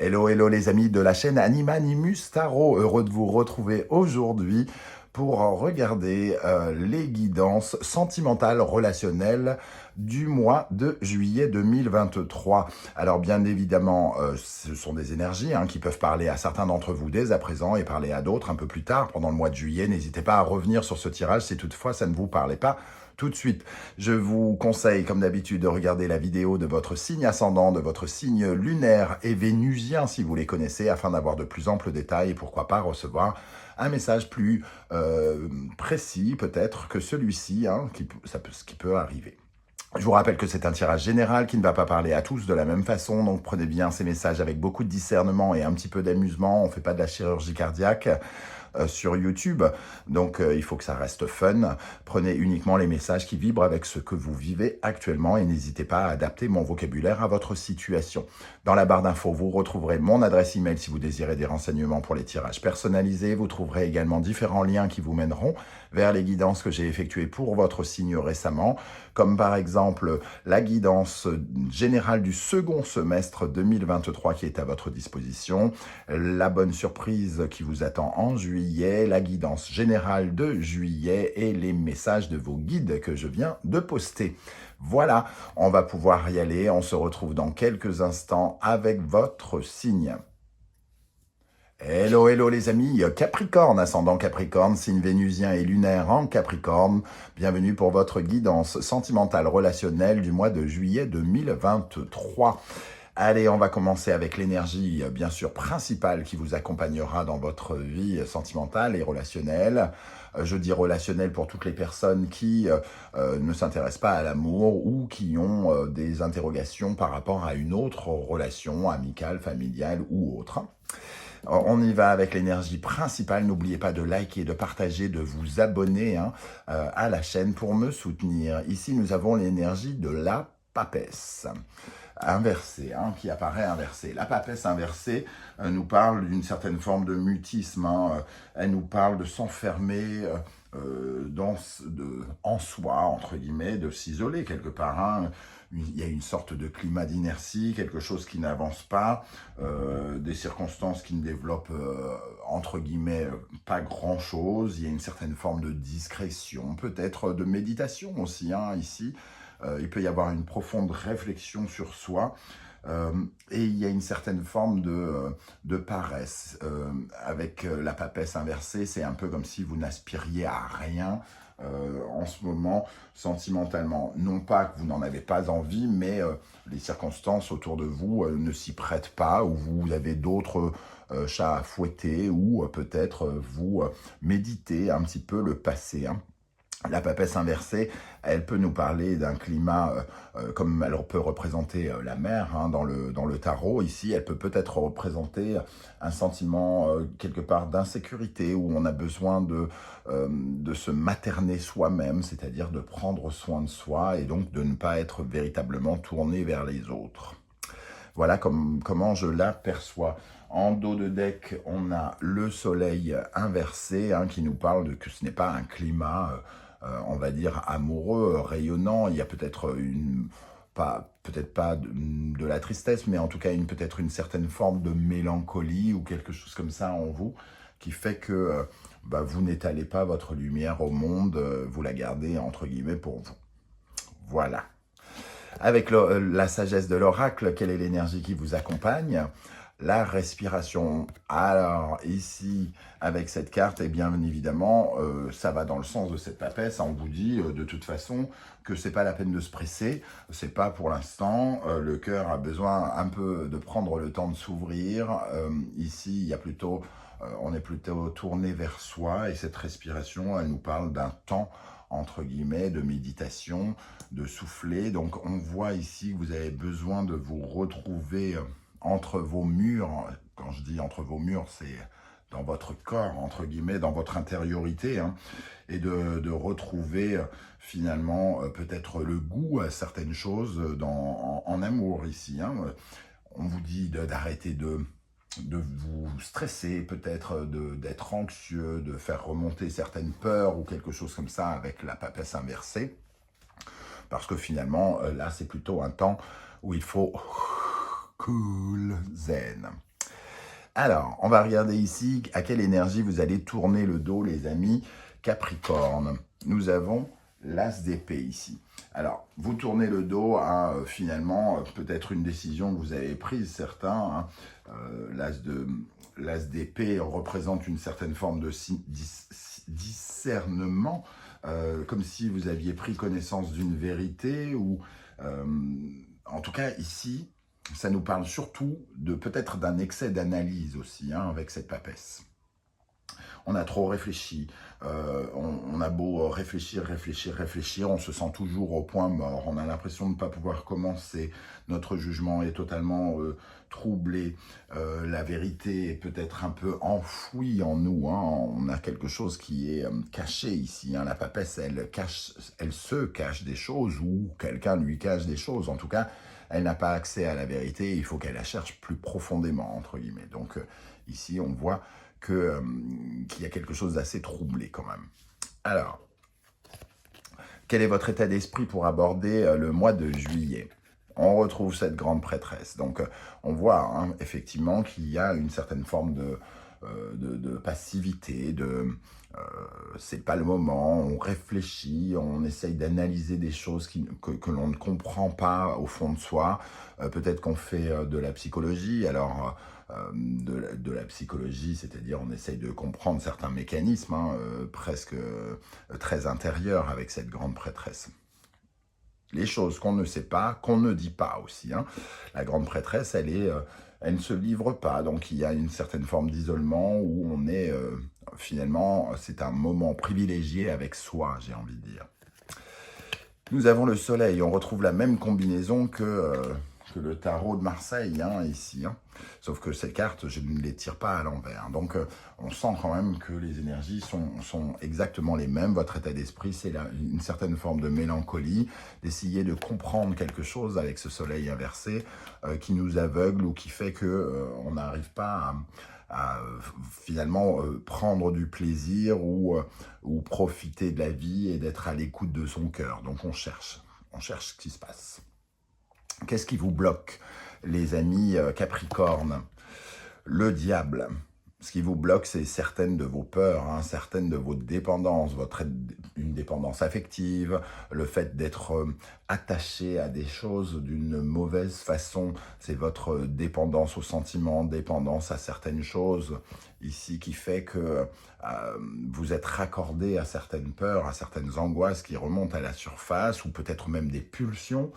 Hello, hello les amis de la chaîne Animanimus Tarot, heureux de vous retrouver aujourd'hui pour regarder les guidances sentimentales relationnelles du mois de juillet 2023. Alors bien évidemment, ce sont des énergies qui peuvent parler à certains d'entre vous dès à présent et parler à d'autres un peu plus tard pendant le mois de juillet. N'hésitez pas à revenir sur ce tirage si toutefois ça ne vous parlait pas tout de suite. Je vous conseille, comme d'habitude, de regarder la vidéo de votre signe ascendant, de votre signe lunaire et vénusien, si vous les connaissez, afin d'avoir de plus amples détails et pourquoi pas recevoir un message plus précis, peut-être, que celui-ci, ce qui peut arriver. Je vous rappelle que c'est un tirage général qui ne va pas parler à tous de la même façon, donc prenez bien ces messages avec beaucoup de discernement et un petit peu d'amusement. On ne fait pas de la chirurgie cardiaque sur YouTube, donc il faut que ça reste fun. Prenez uniquement les messages qui vibrent avec ce que vous vivez actuellement et n'hésitez pas à adapter mon vocabulaire à votre situation. Dans la barre d'infos, vous retrouverez mon adresse email si vous désirez des renseignements pour les tirages personnalisés. Vous trouverez également différents liens qui vous mèneront vers les guidances que j'ai effectuées pour votre signe récemment, comme par exemple la guidance générale du second semestre 2023 qui est à votre disposition, la bonne surprise qui vous attend en juillet, la guidance générale de juillet et les messages de vos guides que je viens de poster. Voilà, on va pouvoir y aller. On se retrouve dans quelques instants avec votre signe. Hello, hello les amis, Capricorne, ascendant Capricorne, signe vénusien et lunaire en Capricorne. Bienvenue pour votre guidance sentimentale relationnelle du mois de juillet 2023. Allez, on va commencer avec l'énergie, bien sûr, principale qui vous accompagnera dans votre vie sentimentale et relationnelle. Je dis relationnelle pour toutes les personnes qui ne s'intéressent pas à l'amour ou qui ont des interrogations par rapport à une autre relation amicale, familiale ou autre. On y va avec l'énergie principale. N'oubliez pas de liker, de partager, de vous abonner à la chaîne pour me soutenir. Ici, nous avons l'énergie de la papesse inversée, qui apparaît inversée. La papesse inversée nous parle d'une certaine forme de mutisme. Elle nous parle de s'enfermer en soi, entre guillemets, de s'isoler quelque part. Il y a une sorte de climat d'inertie, quelque chose qui n'avance pas, des circonstances qui ne développent, entre guillemets, pas grand-chose. Il y a une certaine forme de discrétion, peut-être de méditation aussi, ici. Il peut y avoir une profonde réflexion sur soi. Et il y a une certaine forme de paresse. Avec la papesse inversée, c'est un peu comme si vous n'aspiriez à rien en ce moment, sentimentalement. Non pas que vous n'en avez pas envie, mais les circonstances autour de vous ne s'y prêtent pas, ou vous avez d'autres chats à fouetter, ou peut-être vous méditez un petit peu le passé. La papesse inversée, elle peut nous parler d'un climat, comme elle peut représenter la mer dans le tarot. Ici, elle peut peut-être représenter un sentiment quelque part d'insécurité, où on a besoin de se materner soi-même, c'est-à-dire de prendre soin de soi et donc de ne pas être véritablement tourné vers les autres. Voilà comment je l'aperçois. En dos de deck, on a le soleil inversé qui nous parle que ce n'est pas un climat, on va dire, amoureux, rayonnant. Il y a peut-être peut-être pas de la tristesse, mais en tout cas peut-être une certaine forme de mélancolie ou quelque chose comme ça en vous, qui fait que vous n'étalez pas votre lumière au monde, vous la gardez entre guillemets pour vous. Voilà. Avec la sagesse de l'oracle, quelle est l'énergie qui vous accompagne? La respiration. Alors ici, avec cette carte, bien évidemment, ça va dans le sens de cette papesse. On vous dit de toute façon que c'est pas la peine de se presser. C'est pas pour l'instant. Le cœur a besoin un peu de prendre le temps de s'ouvrir. Ici, il y a plutôt, on est plutôt tourné vers soi, et cette respiration, elle nous parle d'un temps entre guillemets de méditation, de souffler. Donc on voit ici que vous avez besoin de vous retrouver entre vos murs. Quand je dis entre vos murs, c'est dans votre corps, entre guillemets, dans votre intériorité, et de retrouver finalement peut-être le goût à certaines choses en amour ici. On vous dit d'arrêter de vous stresser, peut-être d'être anxieux, de faire remonter certaines peurs ou quelque chose comme ça avec la papesse inversée. Parce que finalement, là, c'est plutôt un temps où il faut cool, zen. Alors, on va regarder ici à quelle énergie vous allez tourner le dos, les amis Capricorne. Nous avons l'As d'épée ici. Alors, vous tournez le dos à finalement peut-être une décision que vous avez prise, certains. L'As d'épée représente une certaine forme de discernement, comme si vous aviez pris connaissance d'une vérité ou en tout cas ici, ça nous parle surtout de peut-être d'un excès d'analyse aussi avec cette papesse. On a trop réfléchi, on a beau réfléchir, on se sent toujours au point mort, on a l'impression de ne pas pouvoir commencer, notre jugement est totalement troublé, la vérité est peut-être un peu enfouie en nous, on a quelque chose qui est caché ici, la papesse elle se cache des choses ou quelqu'un lui cache des choses, en tout cas elle n'a pas accès à la vérité, il faut qu'elle la cherche plus profondément, entre guillemets. Donc ici, on voit qu'il y a quelque chose d'assez troublé quand même. Alors, quel est votre état d'esprit pour aborder le mois de juillet? On retrouve cette grande prêtresse. Donc, on voit effectivement qu'il y a une certaine forme de passivité, c'est pas le moment, on réfléchit, on essaye d'analyser des choses que l'on ne comprend pas au fond de soi. Peut-être qu'on fait de la psychologie, alors de la psychologie, c'est-à-dire on essaye de comprendre certains mécanismes presque très intérieurs avec cette grande prêtresse. Les choses qu'on ne sait pas, qu'on ne dit pas aussi. La grande prêtresse, elle ne se livre pas, donc il y a une certaine forme d'isolement où on est, finalement, c'est un moment privilégié avec soi, j'ai envie de dire. Nous avons le soleil, on retrouve la même combinaison que le tarot de Marseille, ici. Sauf que ces cartes, je ne les tire pas à l'envers. Donc, on sent quand même que les énergies sont exactement les mêmes. Votre état d'esprit, c'est une certaine forme de mélancolie, d'essayer de comprendre quelque chose avec ce soleil inversé qui nous aveugle ou qui fait qu'on n'arrive pas à finalement prendre du plaisir ou profiter de la vie et d'être à l'écoute de son cœur. Donc, on cherche ce qui se passe. Qu'est-ce qui vous bloque, les amis Capricorne? Le diable. Ce qui vous bloque, c'est certaines de vos peurs, certaines de vos dépendances, une dépendance affective, le fait d'être attaché à des choses d'une mauvaise façon, c'est votre dépendance aux sentiments, dépendance à certaines choses, ici, qui fait que vous êtes raccordé à certaines peurs, à certaines angoisses qui remontent à la surface, ou peut-être même des pulsions.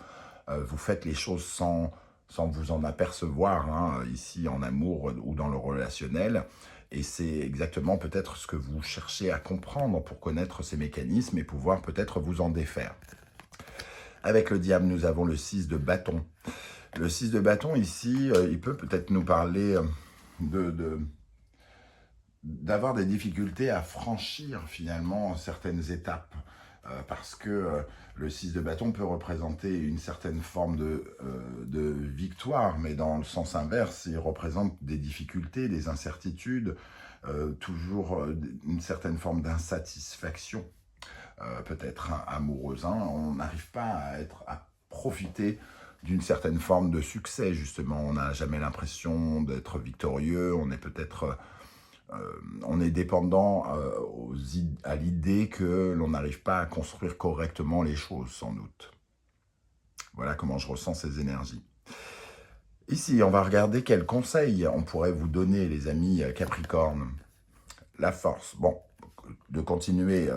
Vous faites les choses sans vous en apercevoir, ici en amour ou dans le relationnel. Et c'est exactement peut-être ce que vous cherchez à comprendre pour connaître ces mécanismes et pouvoir peut-être vous en défaire. Avec le diable, nous avons le 6 de bâton. Le 6 de bâton, ici, il peut peut-être nous parler d'avoir des difficultés à franchir finalement certaines étapes. Parce que le 6 de bâton peut représenter une certaine forme de victoire, mais dans le sens inverse, il représente des difficultés, des incertitudes, toujours une certaine forme d'insatisfaction, peut-être amoureuse. On n'arrive pas à profiter d'une certaine forme de succès, justement. On n'a jamais l'impression d'être victorieux, on est peut-être... on est dépendant à l'idée que l'on n'arrive pas à construire correctement les choses, sans doute. Voilà comment je ressens ces énergies. Ici, on va regarder quels conseils on pourrait vous donner, les amis Capricorne. La force, bon, de continuer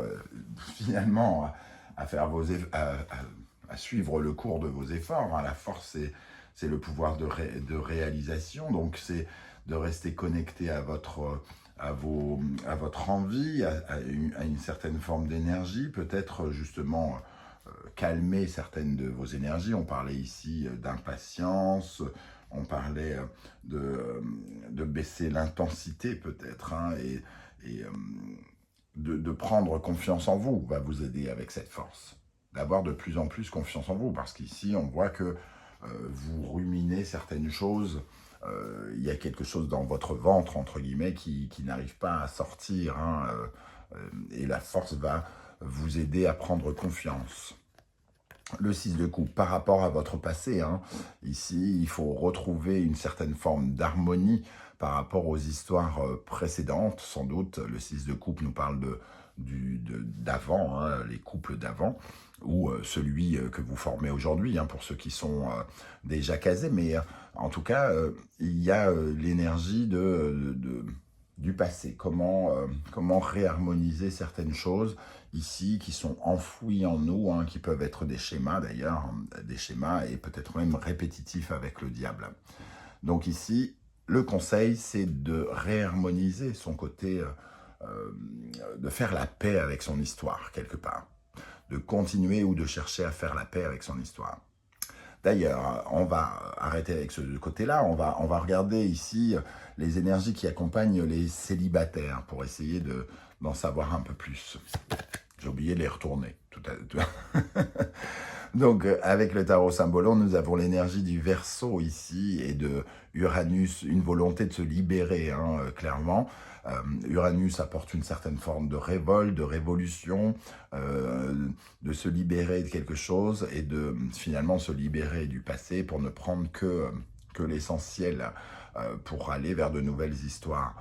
finalement à faire à suivre le cours de vos efforts. La force, c'est le pouvoir de réalisation, donc c'est de rester connecté à votre envie, à une certaine forme d'énergie, peut-être justement calmer certaines de vos énergies. On parlait ici d'impatience, on parlait de baisser l'intensité peut-être, et de prendre confiance en vous va vous aider avec cette force. D'avoir de plus en plus confiance en vous, parce qu'ici on voit que vous ruminez certaines choses. Il y a quelque chose dans votre ventre, entre guillemets, qui n'arrive pas à sortir, et la force va vous aider à prendre confiance. Le 6 de coupe par rapport à votre passé. Hein. Ici, il faut retrouver une certaine forme d'harmonie par rapport aux histoires précédentes. Sans doute, le 6 de coupe nous parle d'avant, hein, les couples d'avant, ou celui que vous formez aujourd'hui, hein, pour ceux qui sont déjà casés. Mais en tout cas, il y a l'énergie du passé. Comment réharmoniser certaines choses ici qui sont enfouis en nous, hein, qui peuvent être des schémas d'ailleurs, hein, des schémas et peut-être même répétitifs avec le diable. Donc ici, le conseil, c'est de réharmoniser son côté, de faire la paix avec son histoire, quelque part. De continuer ou de chercher à faire la paix avec son histoire. D'ailleurs, on va arrêter avec ce côté-là, on va regarder ici les énergies qui accompagnent les célibataires pour essayer d'en savoir un peu plus. J'ai oublié de les retourner. Donc, avec le tarot symbolon, nous avons l'énergie du Verseau ici et de Uranus, une volonté de se libérer, hein, clairement. Uranus apporte une certaine forme de révolte, de révolution, de se libérer de quelque chose et de finalement se libérer du passé pour ne prendre que l'essentiel pour aller vers de nouvelles histoires.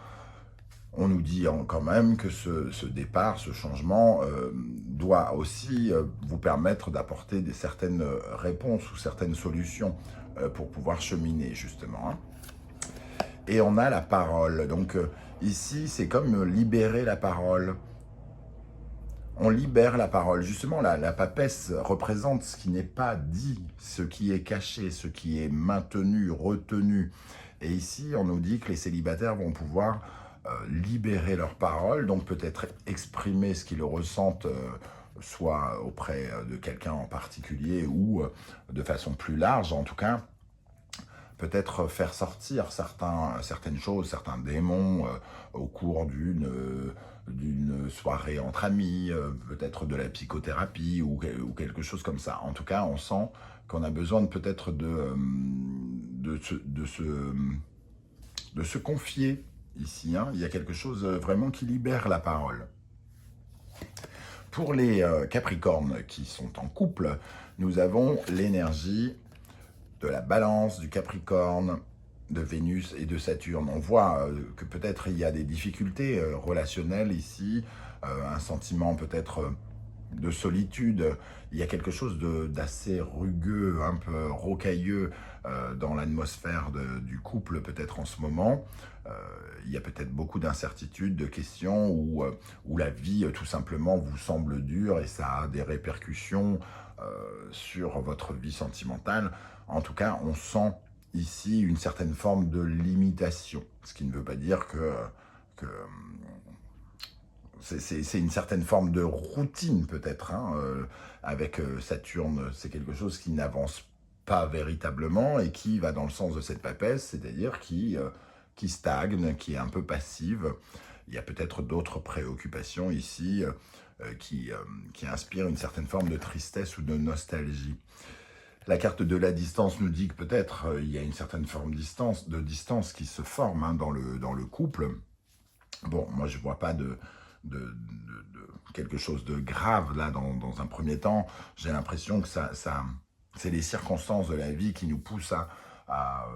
On nous dit quand même que ce départ, ce changement, doit aussi vous permettre d'apporter certaines réponses ou certaines solutions pour pouvoir cheminer, justement. Hein. Et on a la parole. Donc ici, c'est comme libérer la parole. On libère la parole. Justement, la papesse représente ce qui n'est pas dit, ce qui est caché, ce qui est maintenu, retenu. Et ici, on nous dit que les célibataires vont pouvoir libérer leur parole, donc peut-être exprimer ce qu'ils ressentent, soit auprès de quelqu'un en particulier ou de façon plus large, en tout cas, peut-être faire sortir certaines choses, certains démons au cours d'une soirée entre amis, peut-être de la psychothérapie ou quelque chose comme ça. En tout cas, on sent qu'on a besoin peut-être de se confier ici. Hein. Il y a quelque chose vraiment qui libère la parole. Pour les Capricornes qui sont en couple, nous avons l'énergie de la Balance, du Capricorne, de Vénus et de Saturne. On voit que peut-être il y a des difficultés relationnelles ici, un sentiment peut-être de solitude. Il y a quelque chose d'assez rugueux, un peu rocailleux dans l'atmosphère du couple peut-être en ce moment. Il y a peut-être beaucoup d'incertitudes, de questions où la vie tout simplement vous semble dure et ça a des répercussions sur votre vie sentimentale. En tout cas, on sent ici une certaine forme de limitation, ce qui ne veut pas dire que c'est une certaine forme de routine peut-être, hein, avec Saturne, c'est quelque chose qui n'avance pas véritablement et qui va dans le sens de cette papesse, c'est-à-dire qui stagne, qui est un peu passive. Il y a peut-être d'autres préoccupations ici qui inspirent une certaine forme de tristesse ou de nostalgie. La carte de la distance nous dit que peut-être il y a une certaine forme de distance qui se forme, hein, dans le couple. Bon, moi je ne vois pas de quelque chose de grave là dans un premier temps. J'ai l'impression que c'est les circonstances de la vie qui nous poussent à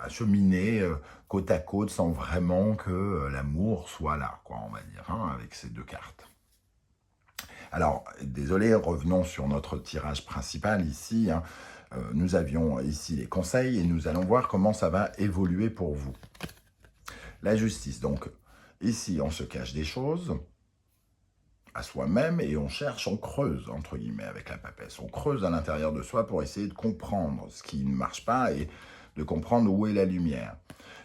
cheminer côte à côte sans vraiment que l'amour soit là, quoi, on va dire, hein, avec ces deux cartes. Alors, désolé, revenons sur notre tirage principal ici. Hein. Nous avions ici les conseils et nous allons voir comment ça va évoluer pour vous. La justice, donc, ici on se cache des choses à soi-même et on cherche, on creuse, entre guillemets, avec la papesse. On creuse à l'intérieur de soi pour essayer de comprendre ce qui ne marche pas et de comprendre où est la lumière.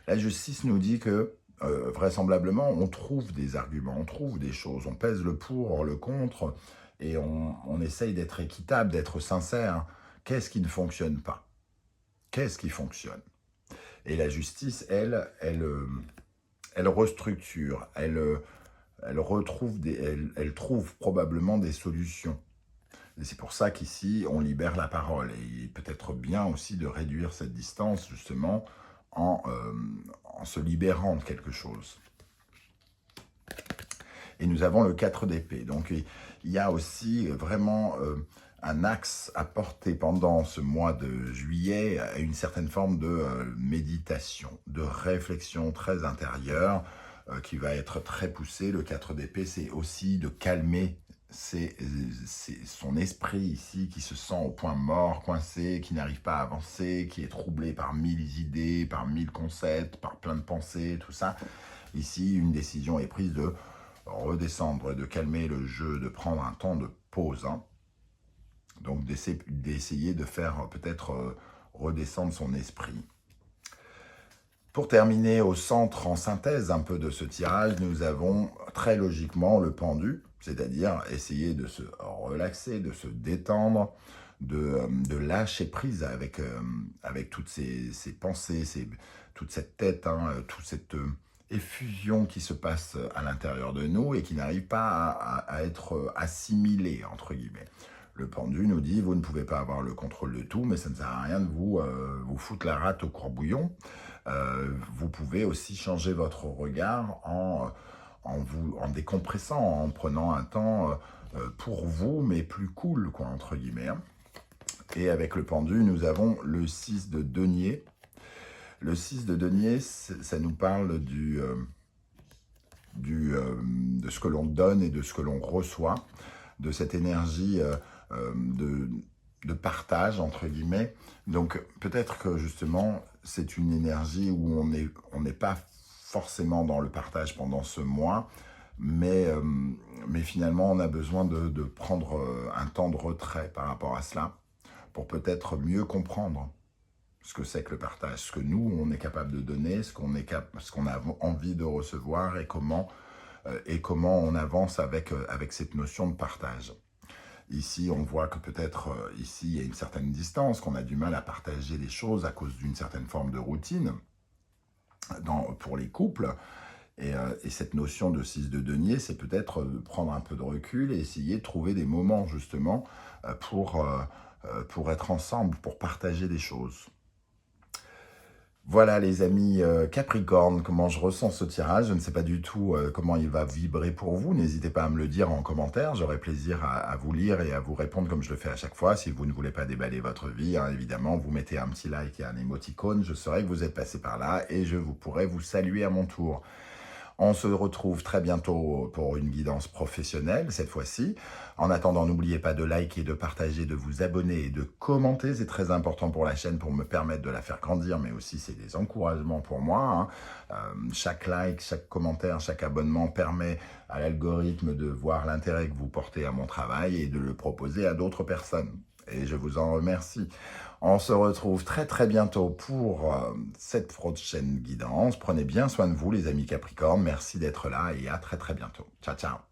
La justice nous dit que, vraisemblablement, on trouve des arguments, on trouve des choses, on pèse le pour, le contre, et on essaye d'être équitable, d'être sincère. Qu'est-ce qui ne fonctionne pas? Qu'est-ce qui fonctionne? Et la justice, elle restructure, elle trouve probablement des solutions. Et c'est pour ça qu'ici, on libère la parole. Et peut-être bien aussi de réduire cette distance, justement, en se libérant de quelque chose. Et nous avons le 4 d'épée. Donc, il y a aussi vraiment un axe à porter pendant ce mois de juillet à une certaine forme de méditation, de réflexion très intérieure qui va être très poussée. Le 4 d'épée, c'est aussi de calmer son esprit ici qui se sent au point mort, coincé, qui n'arrive pas à avancer, qui est troublé par 1000 idées, par 1000 concepts, par plein de pensées, tout ça. Ici, une décision est prise de redescendre, de calmer le jeu, de prendre un temps de pause, hein. Donc d'essayer de faire peut-être redescendre son esprit. Pour terminer au centre, en synthèse un peu de ce tirage, nous avons très logiquement le pendu, c'est-à-dire essayer de se relaxer, de se détendre, de lâcher prise avec toutes ces pensées, toute cette tête, hein, toute cette effusion qui se passe à l'intérieur de nous et qui n'arrive pas à être assimilée, entre guillemets. Le pendu nous dit, vous ne pouvez pas avoir le contrôle de tout, mais ça ne sert à rien de vous foutre la rate au courbouillon. Vous pouvez aussi changer votre regard en décompressant, en prenant un temps pour vous, mais plus cool, quoi, entre guillemets. Et avec le pendu, nous avons le 6 de denier. Le 6 de denier, ça nous parle de ce que l'on donne et de ce que l'on reçoit, de cette énergie de partage, entre guillemets. Donc peut-être que justement, c'est une énergie où on n'est pas forcément dans le partage pendant ce mois, mais finalement, on a besoin de prendre un temps de retrait par rapport à cela, pour peut-être mieux comprendre ce que c'est que le partage, ce que nous, on est capable de donner, ce qu'on a envie de recevoir et comment on avance avec cette notion de partage. Ici, on voit que peut-être, ici, il y a une certaine distance, qu'on a du mal à partager les choses à cause d'une certaine forme de routine pour les couples. Et cette notion de 6 de denier, c'est peut-être de prendre un peu de recul et essayer de trouver des moments, justement, pour être ensemble, pour partager des choses. Voilà les amis Capricorne, comment je ressens ce tirage. Je ne sais pas du tout comment il va vibrer pour vous. N'hésitez pas à me le dire en commentaire. J'aurai plaisir à vous lire et à vous répondre comme je le fais à chaque fois. Si vous ne voulez pas déballer votre vie, hein, évidemment, vous mettez un petit like et un émoticône. Je saurai que vous êtes passé par là et je pourrai vous saluer à mon tour. On se retrouve très bientôt pour une guidance professionnelle, cette fois-ci. En attendant, n'oubliez pas de liker, de partager, de vous abonner et de commenter. C'est très important pour la chaîne, pour me permettre de la faire grandir, mais aussi c'est des encouragements pour moi, hein. Chaque like, chaque commentaire, chaque abonnement permet à l'algorithme de voir l'intérêt que vous portez à mon travail et de le proposer à d'autres personnes. Et je vous en remercie. On se retrouve très très bientôt pour cette prochaine guidance. Prenez bien soin de vous les amis Capricorne. Merci d'être là et à très très bientôt. Ciao ciao.